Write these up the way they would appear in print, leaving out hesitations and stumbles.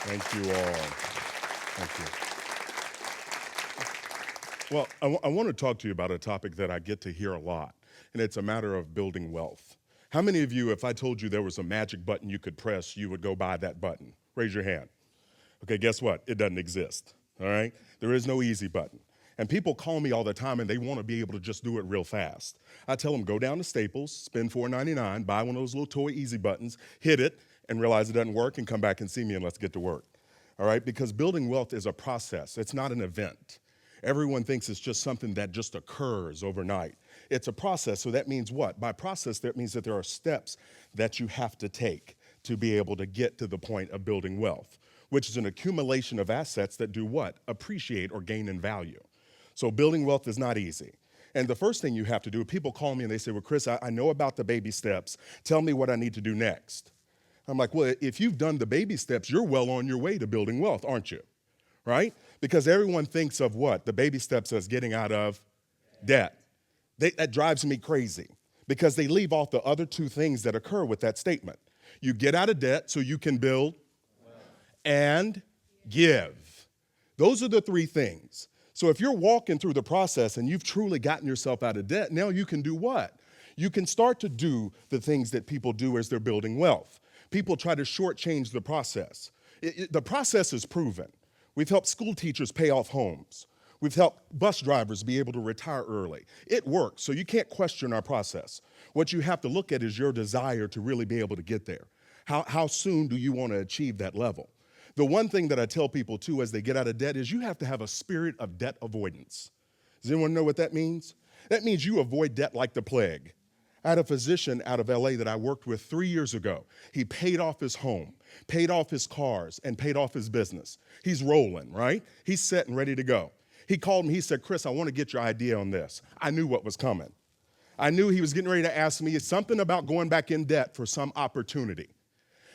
Thank you all. Thank you. Well, I want to talk to you about a topic that I get to hear a lot, and it's a matter of building wealth. How many of you, if I told you there was a magic button you could press, you would go buy that button? Raise your hand. Okay, guess what? It doesn't exist, all right? There is no easy button. And people call me all the time and they want to be able to just do it real fast. I tell them, go down to Staples, spend $4.99, buy one of those little toy easy buttons, hit it, and realize it doesn't work, and come back and see me and let's get to work. All right? Because building wealth is a process. It's not an event. Everyone thinks it's just something that just occurs overnight. It's a process, so that means what? By process, that means that there are steps that you have to take to be able to get to the point of building wealth, which is an accumulation of assets that do what? Appreciate or gain in value. So building wealth is not easy. And the first thing you have to do, people call me and they say, well, Chris, I know about the baby steps. Tell me what I need to do next. I'm like, well, if you've done the baby steps, you're well on your way to building wealth, aren't you? Right? Because everyone thinks of what? The baby steps as getting out of debt. That drives me crazy because they leave off the other two things that occur with that statement. You get out of debt so you can build and give. Those are the three things. So if you're walking through the process and you've truly gotten yourself out of debt, now you can do what? You can start to do the things that people do as they're building wealth. People try to shortchange the process. The process is proven. We've helped school teachers pay off homes. We've helped bus drivers be able to retire early. It works, so you can't question our process. What you have to look at is your desire to really be able to get there. How soon do you want to achieve that level? The one thing that I tell people too as they get out of debt is you have to have a spirit of debt avoidance. Does anyone know what that means? That means you avoid debt like the plague. I had a physician out of LA that I worked with 3 years ago. He paid off his home, paid off his cars, and paid off his business. He's rolling, right? He's set and ready to go. He called me, he said, Chris, I want to get your idea on this. I knew what was coming. I knew he was getting ready to ask me something about going back in debt for some opportunity.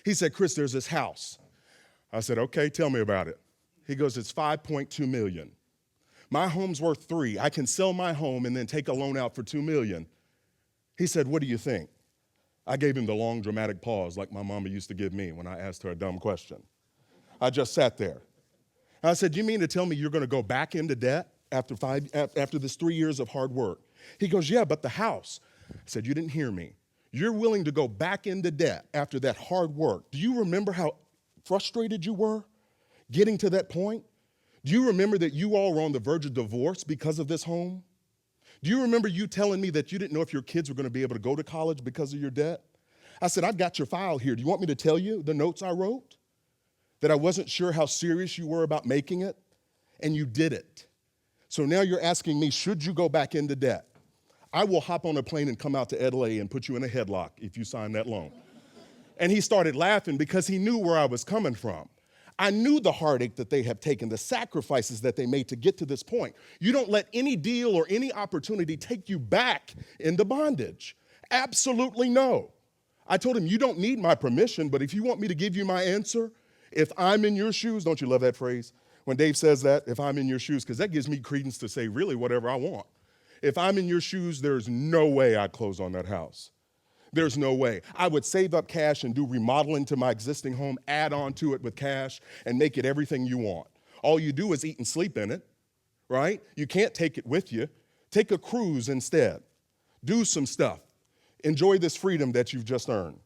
He said, Chris, there's this house. I said, okay, tell me about it. He goes, it's 5.2 million. My home's worth 3. I can sell my home and then take a loan out for 2 million. He said, what do you think? I gave him the long dramatic pause like my mama used to give me when I asked her a dumb question. I just sat there. And I said, you mean to tell me you're going to go back into debt after this 3 years of hard work? He goes, yeah, but the house. I said, you didn't hear me. You're willing to go back into debt after that hard work. Do you remember how frustrated you were getting to that point? Do you remember that you all were on the verge of divorce because of this home? Do you remember you telling me that you didn't know if your kids were going to be able to go to college because of your debt? I said, I've got your file here. Do you want me to tell you the notes I wrote? That I wasn't sure how serious you were about making it, and you did it. So now you're asking me, should you go back into debt? I will hop on a plane and come out to LA and put you in a headlock if you sign that loan. And he started laughing because he knew where I was coming from. I knew the heartache that they have taken, the sacrifices that they made to get to this point. You don't let any deal or any opportunity take you back into bondage. Absolutely no. I told him, you don't need my permission, but if you want me to give you my answer, if I'm in your shoes, don't you love that phrase? When Dave says that, if I'm in your shoes, because that gives me credence to say really whatever I want. If I'm in your shoes, there's no way I'd close on that house. There's no way. I would save up cash and do remodeling to my existing home, add on to it with cash, and make it everything you want. All you do is eat and sleep in it, right? You can't take it with you. Take a cruise instead. Do some stuff. Enjoy this freedom that you've just earned.